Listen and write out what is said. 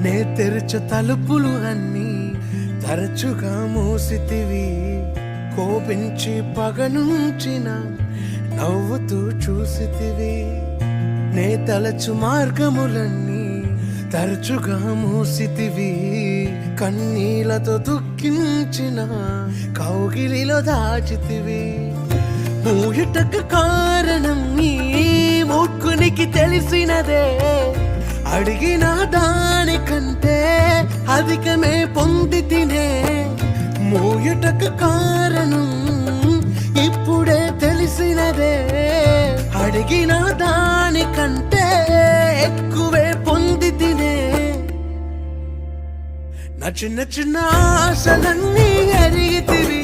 నే తెరచ తలుపులు అన్నీ తరచుగా మూసితివి. కోపించి పగనుంచిన నవ్వుతూ చూసితివి. నే తలచు మార్గములన్నీ తరచుగా మూసితివి. కన్నీళ్లతో దుఃఖించిన కౌగిలిలో దాచితివి. మూయుటకు కారణం నీ మూర్ఖునికి తెలిసినదే. అడిగిన దానికంటే అధికమే పొంది తినే. మూయుటకు కారణం ఇప్పుడే తెలిసినదే. అడిగిన దానికంటే ఎక్కువే పొంది తినే. నా చిన్న చిన్న ఆశలన్నీ అరిగితివి.